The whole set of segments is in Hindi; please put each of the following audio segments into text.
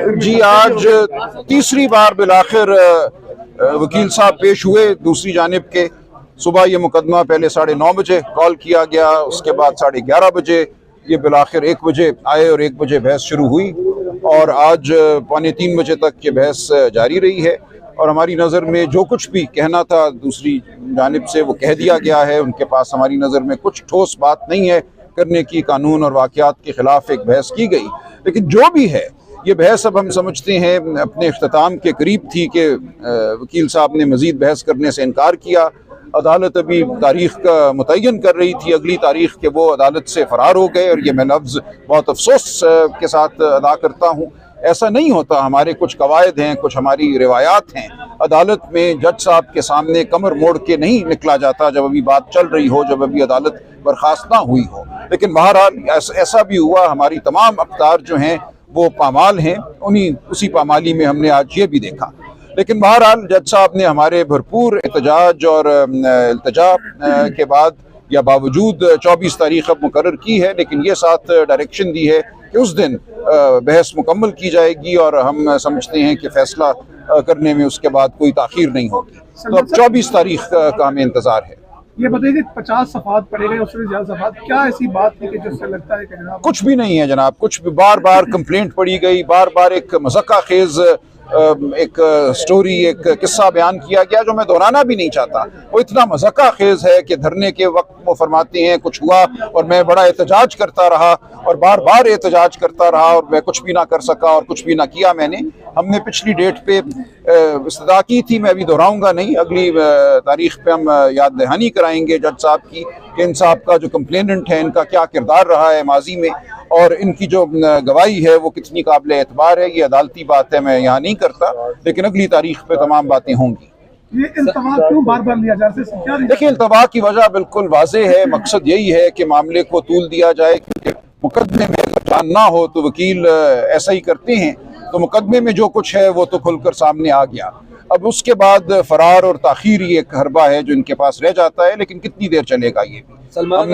जी आज तीसरी बार बिलाखिर वकील साहब पेश हुए दूसरी जानिब के। सुबह ये मुकदमा पहले 9:30 बजे कॉल किया गया, उसके बाद 11:30 बजे ये बिलाखिर 1 बजे आए और 1 बजे बहस शुरू हुई और आज 2:45 बजे तक ये बहस जारी रही है। और हमारी नज़र में जो कुछ भी कहना था दूसरी जानिब से वो कह दिया गया है। उनके पास हमारी नज़र में कुछ ठोस बात नहीं है करने की। कानून और वाक़यात के ख़िलाफ़ एक बहस की गई, लेकिन जो भी है ये बहस अब हम समझते हैं अपने इख्तिताम के करीब थी कि वकील साहब ने मज़ीद बहस करने से इनकार किया। अदालत अभी तारीख़ का मुतय्यन कर रही थी, अगली तारीख़ के वो अदालत से फ़रार हो गए और ये मैं लफ्ज़ बहुत अफसोस के साथ अदा करता हूँ। ऐसा नहीं होता, हमारे कुछ कवायद हैं, कुछ हमारी रिवायात हैं। अदालत में जज साहब के सामने कमर मोड़ के नहीं निकला जाता जब अभी बात चल रही हो, जब अभी अदालत बर्खास्त ना हुई हो। लेकिन बहरहाल ऐसा भी हुआ, हमारी तमाम अक़दार जो हैं वो पामाल हैं, उसी पामाली में हमने आज ये भी देखा। लेकिन बहरहाल जज साहब ने हमारे भरपूर एहतजाज और इल्तिजा के बाद या बावजूद 24 तारीख अब मुकर्रर की है, लेकिन ये साथ डायरेक्शन दी है कि उस दिन बहस मुकम्मल की जाएगी और हम समझते हैं कि फैसला करने में उसके बाद कोई ताख़ीर नहीं होगी। तो अब 24 तारीख का हमें इंतज़ार है। ये बताइए 50 सफ़हात पढ़े गए, उससे ज़्यादा सफ़हात, क्या ऐसी बात थी कि जिससे लगता है कि जनाब कुछ भी नहीं है जनाब, कुछ भी बार बार कंप्लेंट पढ़ी गई, बार बार एक मज़ाक़ा खेज़ एक स्टोरी, एक किस्सा बयान किया गया जो मैं दोहराना भी नहीं चाहता। वो इतना मज़ाक़ा खेज़ है कि धरने के वक्त वो फरमाते हैं कुछ हुआ और मैं बड़ा एहतजाज करता रहा और बार बार एहतजाज करता रहा और मैं कुछ भी ना कर सका और कुछ भी ना किया मैंने। हमने पिछली डेट पे इस्तदा की थी, मैं अभी दोहराऊंगा नहीं, अगली तारीख पे हम याद दहानी कराएंगे जज साहब की कि इन साहब का जो कंप्लेनेंट है इनका क्या किरदार रहा है माजी में और इनकी जो गवाही है वो कितनी काबिल एतबार है। ये अदालती बात है, मैं यहाँ नहीं करता, लेकिन अगली तारीख पे तमाम बातें होंगी। ये इल्तवा क्यों बार बार लिया जा रहा है? देखिए, इल्तवा की वजह बिल्कुल वाज़ेह है, मकसद यही है कि मामले को तूल दिया जाए, क्योंकि मुकदमे में अगर जान ना हो तो वकील ऐसा ही करते हैं। तो मुकदमे में जो कुछ है वो तो खुलकर सामने आ गया, अब उसके बाद फरार और ताख़ीर ही एक हरबा है जो इनके पास रह जाता है, लेकिन कितनी देर चलेगा ये भी। सलमान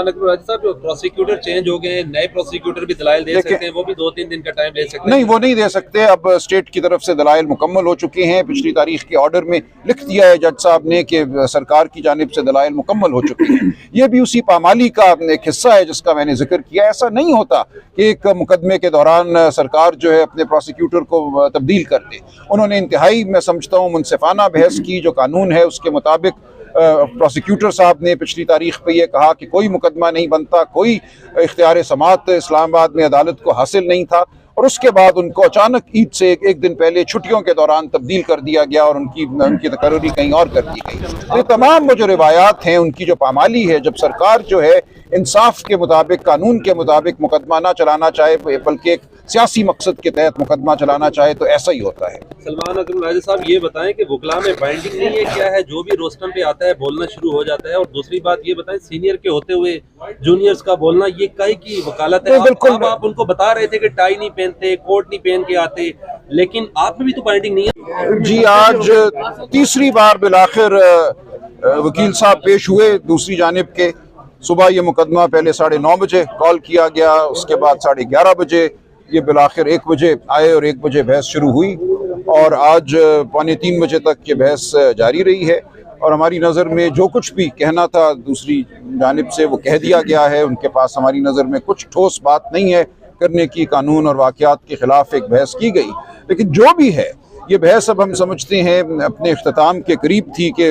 अकबर राजी साहब, जो प्रोसिक्यूटर चेंज हो गए, नए प्रोसिक्यूटर भी दलाइल दे सकते हैं, वो भी 2-3 दिन का टाइम ले सकते हैं? नहीं, वो नहीं दे सकते। अब स्टेट की तरफ से दलाइल मुकम्मल हो चुके हैं, पिछली तारीख के ऑर्डर में लिख दिया है जज साहब ने कि सरकार की जानिब से दलाइल मुकम्मल हो चुके हैं। ये भी उसी पामाली का एक हिस्सा है जिसका मैंने जिक्र किया। ऐसा नहीं होता कि एक मुकदमे के दौरान सरकार जो है अपने प्रोसिक्यूटर को तब्दील कर दे। उन्होंने इंतहाई, मैं समझता हूँ, मुनसिफाना बहस की। जो कानून है उसके मुताबिक प्रोसिक्यूटर साहब ने पिछली तारीख पे ये कहा कि कोई मुकदमा नहीं बनता, कोई इख्तियार समाअत इस्लामाबाद में अदालत को हासिल नहीं था, और उसके बाद उनको अचानक ईद से एक दिन पहले छुट्टियों के दौरान तब्दील कर दिया गया और उनकी तकर्री कहीं और कर दी गई। तो ये तमाम वो जो रिवायात हैं उनकी जो पामाली है, जब सरकार जो है इंसाफ के मुताबिक, कानून के मुताबिक मुकदमा ना चलाना चाहे बल्कि एक सियासी मकसद के तहत मुकदमा चलाना चाहे, तो ऐसा ही होता है। सलमान अकबर राजी साहब, ये बताएं कि वकला में बाइंडिंग नहीं है, क्या है? जो भी रोस्टम पे आता है बोलना शुरू हो जाता है। और दूसरी बात ये बताएं, सीनियर के होते हुए जूनियर्स का बोलना ये काहे की वकालत है? बिल्कुल, आप उनको बता रहे थे कि टाई नहीं पहनते, कोट नहीं पहन के आते, लेकिन आप में भी तो बाइंडिंग नहीं है। जी आज तीसरी बार बिलाखिर वकील साहब पेश हुए दूसरी जानिब के। सुबह ये मुकदमा पहले 9:30 बजे कॉल किया गया, उसके बाद 11:30 बजे ये बिलाखिर 1 बजे आए और 1 बजे बहस शुरू हुई और आज 2:45 बजे तक ये बहस जारी रही है। और हमारी नज़र में जो कुछ भी कहना था दूसरी जानिब से वो कह दिया गया है। उनके पास हमारी नज़र में कुछ ठोस बात नहीं है करने की। कानून और वाक़यात के ख़िलाफ़ एक बहस की गई, लेकिन जो भी है ये बहस अब हम समझते हैं अपने इख्तिताम के करीब थी कि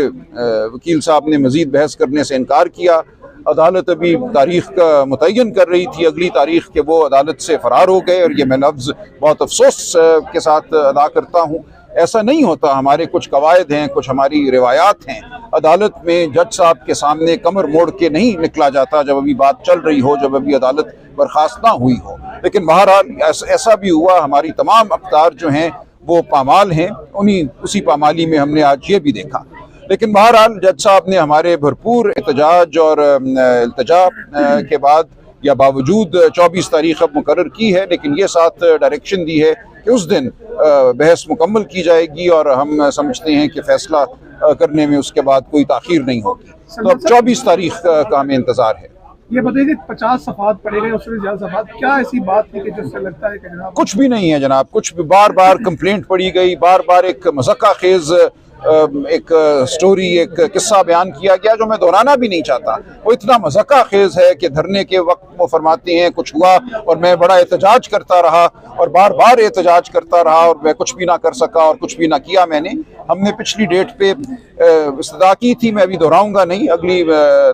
वकील साहब ने मज़ीद बहस करने से इनकार किया। अदालत अभी तारीख़ का मुतय्यन कर रही थी, अगली तारीख़ के वो अदालत से फ़रार हो गए और ये मैं लफ्ज़ बहुत अफसोस के साथ अदा करता हूँ। ऐसा नहीं होता, हमारे कुछ कवायद हैं, कुछ हमारी रिवायात हैं। अदालत में जज साहब के सामने कमर मोड़ के नहीं निकला जाता जब अभी बात चल रही हो, जब अभी अदालत बर्खास्त ना हुई हो। लेकिन बहरहाल ऐसा भी हुआ, हमारी तमाम अक़दार जो हैं वो पामाल हैं, उसी पामाली में हमने आज ये भी देखा। लेकिन बहरहाल जज साहब ने हमारे भरपूर एहतजाज और इल्तिजा के बाद या बावजूद 24 तारीख अब मुकर्रर की है, लेकिन ये साथ डायरेक्शन दी है कि उस दिन बहस मुकम्मल की जाएगी और हम समझते हैं कि फैसला करने में उसके बाद कोई ताख़ीर नहीं होगी। तो अब 24 तारीख का हमें इंतज़ार है। ये बताइए कि 50 सफात पढ़े गए, उससे ज्यादा सफात, क्या ऐसी बात थी कि जिससे लगता है कि जनाब कुछ भी नहीं है जनाब, कुछ भी बार बार कंप्लेंट पड़ी गई, बार बार एक मज़ाक़ा खेज एक स्टोरी, एक किस्सा बयान किया गया जो मैं दोहराना भी नहीं चाहता। वो इतना मज़ाक़ा खेज है कि धरने के वक्त वो फरमाते हैं कुछ हुआ और मैं बड़ा एहतजाज करता रहा और बार बार एहतजाज करता रहा और मैं कुछ भी ना कर सका और कुछ भी ना किया मैंने। हमने पिछली डेट पे इस्तदा की थी, मैं अभी दोहराऊंगा नहीं, अगली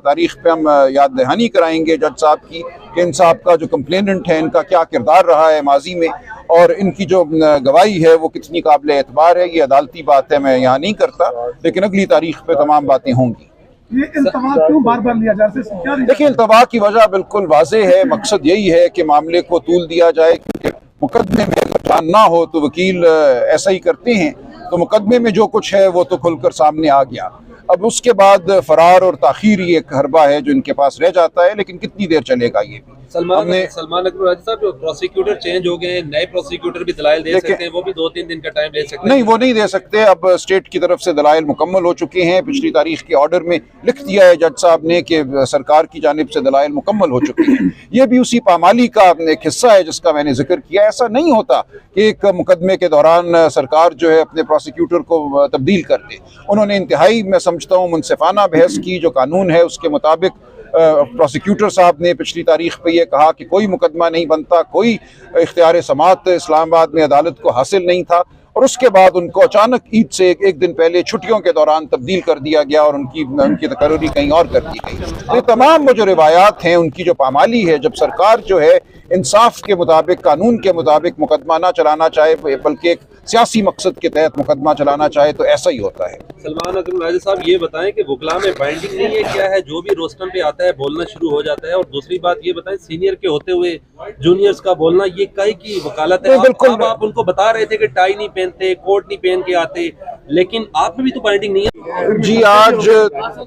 तारीख पे हम याद दहानी कराएंगे जज साहब की कि इन साहब का जो कंप्लेनेंट है इनका क्या किरदार रहा है माजी में और इनकी जो गवाही है वो कितनी काबिल एतबार है। ये अदालती बात है, मैं यहाँ नहीं करता, लेकिन अगली तारीख पे तमाम बातें होंगी। ये इल्तवा क्यों बार बार लिया जा रहा है? क्या देखिए, इल्तवा की वजह बिल्कुल वाज़े है, मकसद यही है कि मामले को तूल दिया जाए, क्योंकि मुकदमे में अगर जान ना हो तो वकील ऐसा ही करते हैं। तो मुकदमे में जो कुछ है वो तो खुलकर सामने आ गया, अब उसके बाद फरार और ताखीर ही एक हरबा है जो इनके पास रह जाता है, लेकिन कितनी देर चलेगा ये भी। सलमान अकबर साहब, जो प्रोसिक्यूटर चेंज हो गए हैं, नए प्रोसिक्यूटर भी दलाइल दे सकते हैं, वो भी 2-3 दिन का टाइम ले सकते हैं? नहीं, वो नहीं दे सकते। अब स्टेट की तरफ से दलाइल मुकम्मल हो चुके हैं, पिछली तारीख के ऑर्डर में लिख दिया है जज साहब ने कि सरकार की जानिब से दलाइल मुकम्मल हो चुके हैं। ये भी उसी पामाली का एक हिस्सा है जिसका मैंने जिक्र किया। ऐसा नहीं होता कि एक मुकदमे के दौरान सरकार जो है अपने प्रोसिक्यूटर को तब्दील कर दे। उन्होंने इंतहाई, मैं समझता हूँ, मुनसिफाना बहस की, जो कानून है उसके मुताबिक। प्रोसिक्यूटर साहब ने पिछली तारीख पे ये कहा कि कोई मुकदमा नहीं बनता, कोई इख्तियार समाअत इस्लामाबाद में अदालत को हासिल नहीं था, और उसके बाद उनको अचानक ईद से एक दिन पहले छुट्टियों के दौरान तब्दील कर दिया गया और उनकी तकर्री कहीं और कर दी गई। ये तमाम वो जो रिवायात हैं, उनकी जो पामाली है, जब सरकार जो है इंसाफ के मुताबिक, कानून के मुताबिक मुकदमा ना चलाना चाहे बल्कि एक सियासी मकसद के तहत मुकदमा चलाना चाहे, तो ऐसा ही होता है। सलमान अकबर साहब, ये बताएं कि वकला में बाइंडिंग नहीं है क्या है? जो भी रोस्टम पे आता है बोलना शुरू हो जाता है। और दूसरी बात ये बताएं, सीनियर के होते हुए जूनियर्स का बोलना ये काहे की वकालत है? आप उनको बता रहे थे कि टाई नहीं पहनते, कोट नहीं पहन के आते, लेकिन आप में भी तो बाइंडिंग नहीं है। जी, आज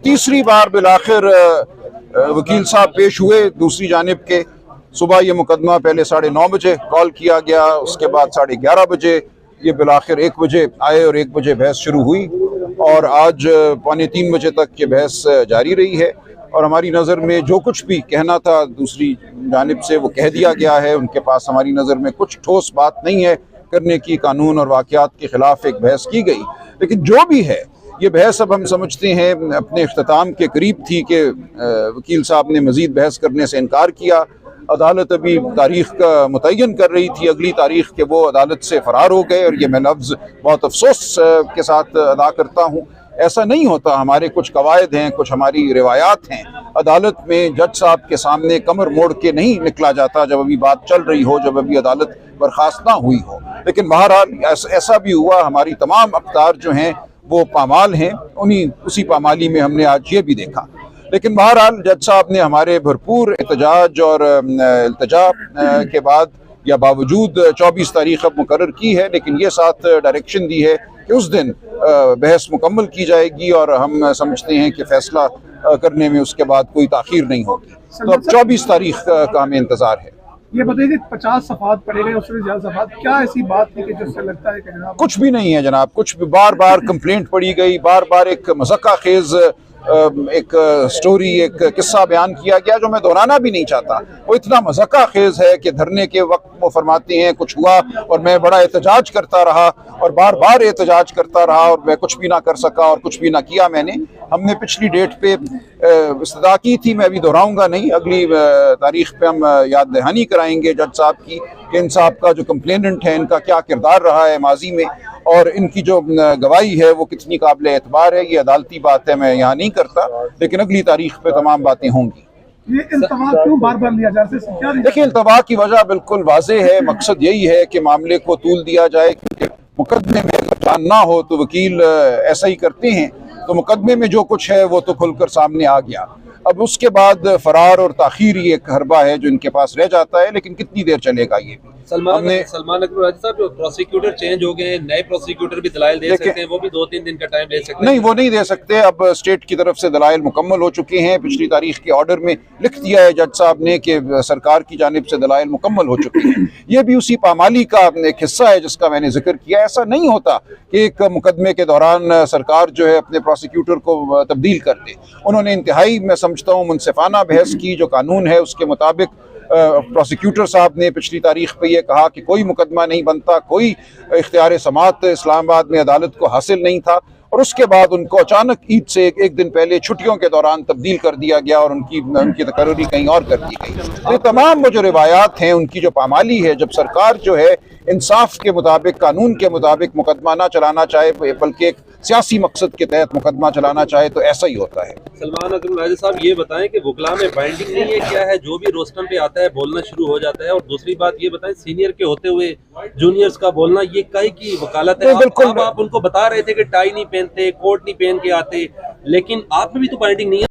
तीसरी बार बिलाखिर वकील साहब पेश हुए दूसरी जानिब के। सुबह ये मुकदमा पहले 9:30 बजे कॉल किया गया, उसके बाद 11:30 बजे ये बिलाखिर 1 बजे आए और 1 बजे बहस शुरू हुई और आज 2:45 बजे तक ये बहस जारी रही है। और हमारी नज़र में जो कुछ भी कहना था दूसरी जानिब से वो कह दिया गया है। उनके पास हमारी नज़र में कुछ ठोस बात नहीं है करने की। कानून और वाक़यात के ख़िलाफ़ एक बहस की गई, लेकिन जो भी है ये बहस अब हम समझते हैं अपने इख्तिताम के करीब थी कि वकील साहब ने मज़ीद बहस करने से इनकार किया। अदालत अभी तारीख का मुतय्यन कर रही थी, अगली तारीख के वो अदालत से फ़रार हो गए, और ये मैं लफ्ज़ बहुत अफसोस के साथ अदा करता हूँ। ऐसा नहीं होता, हमारे कुछ कवायद हैं, कुछ हमारी रिवायात हैं। अदालत में जज साहब के सामने कमर मोड़ के नहीं निकला जाता जब अभी बात चल रही हो, जब अभी अदालत बर्खास्त ना हुई हो। लेकिन बहरहाल ऐसा भी हुआ, हमारी तमाम अख्तार जो हैं वो पामाल हैं, उसी पामाली में हमने आज ये भी देखा। लेकिन बहरहाल जज साहब ने हमारे भरपूर एहतजाज और इल्तिजा के बाद या बावजूद 24 तारीख अब मुकर्रर की है, लेकिन ये साथ डायरेक्शन दी है कि उस दिन बहस मुकम्मल की जाएगी और हम समझते हैं कि फैसला करने में उसके बाद कोई ताख़ीर नहीं होगी। तो अब 24 तारीख का हमें इंतज़ार है। ये बताइए कि 50 सफात पढ़े गए, उससे ज्यादा सफात, क्या ऐसी बात थी कि जिससे लगता है कि जनाब कुछ भी नहीं है जनाब, कुछ भी बार बार कंप्लेंट पड़ी गई, बार बार एक मज़ाक़ा खेज एक स्टोरी, एक किस्सा बयान किया गया जो मैं दोहराना भी नहीं चाहता। वो इतना मज़ाक़ा खेज है कि धरने के वक्त वो फरमाते हैं कुछ हुआ और मैं बड़ा एहतजाज करता रहा और बार बार एहतजाज करता रहा और मैं कुछ भी ना कर सका और कुछ भी ना किया मैंने। हमने पिछली डेट पे इस्तदा की थी, मैं अभी दोहराऊंगा नहीं, अगली तारीख पे हम याद दहानी कराएंगे जज साहब की कि इन साहब का जो कंप्लेनेंट है इनका क्या किरदार रहा है माजी में और इनकी जो गवाही है वो कितनी काबिल एतबार है। ये अदालती बात है, मैं यहाँ नहीं करता, लेकिन अगली तारीख पे तमाम बातें होंगी। ये इल्तवा क्यों बार बार लिया जा रहा है? देखिए, इल्तवा की वजह बिल्कुल वाज़े है, मकसद यही है कि मामले को तूल दिया जाए, क्योंकि मुकदमे में अगर जान ना हो तो वकील ऐसा ही करते हैं। तो मुकदमे में जो कुछ है वो तो खुलकर सामने आ गया, अब उसके बाद फरार और ताखीर ही एक हरबा है जो इनके पास रह जाता है, लेकिन कितनी देर चलेगा ये भी। सलमान अकबर राजा साहब, जो प्रोसिक्यूटर चेंज हो गए, नए प्रोसिक्यूटर भी दलाइल दे देखिए- सकते हैं, वो भी 2-3 दिन का टाइम ले सकते हैं। नहीं, वो नहीं दे सकते। अब स्टेट की तरफ से दलाइल मुकम्मल हो चुके हैं। पिछली तारीख के ऑर्डर में लिख दिया है जज साहब ने कि सरकार की जानिब से दलाइल मुकम्मल हो चुके हैं। ये भी उसी पामाली का एक हिस्सा है जिसका मैंने जिक्र किया। ऐसा नहीं होता कि एक मुकदमे के दौरान सरकार जो है अपने प्रोसिक्यूटर को तब्दील कर दे। उन्होंने इंतहाई, मैं समझता हूँ, मुनसिफाना बहस की। जो कानून है उसके मुताबिक प्रोसिक्यूटर साहब ने पिछली तारीख पे ये कहा कि कोई मुकदमा नहीं बनता, कोई इख्तियार समाअत इस्लामाबाद में अदालत को हासिल नहीं था, और उसके बाद उनको अचानक ईद से एक दिन पहले छुट्टियों के दौरान तब्दील कर दिया गया और उनकी तकर्री कहीं और कर दी गई। ये तमाम वो जो रिवायात हैं, उनकी जो पामाली है, जब सरकार जो है इंसाफ के मुताबिक, कानून के मुताबिक मुकदमा ना चलाना चाहे बल्कि एक सियासी मकसद के तहत मुकदमा चलाना चाहे, तो ऐसा ही होता है। सलमान अकबर राजा साहब, ये बताएं कि वकला में बाइंडिंग नहीं है क्या है, जो भी रोस्टम पे आता है बोलना शुरू हो जाता है। और दूसरी बात ये बताएं, सीनियर के होते हुए जूनियर्स का बोलना ये काहे की वकालत है? बिल्कुल। आप उनको बता रहे थे कि टाई नहीं पहनते, कोट नहीं पहन के आते, लेकिन आप में भी तो बाइंडिंग नहीं है।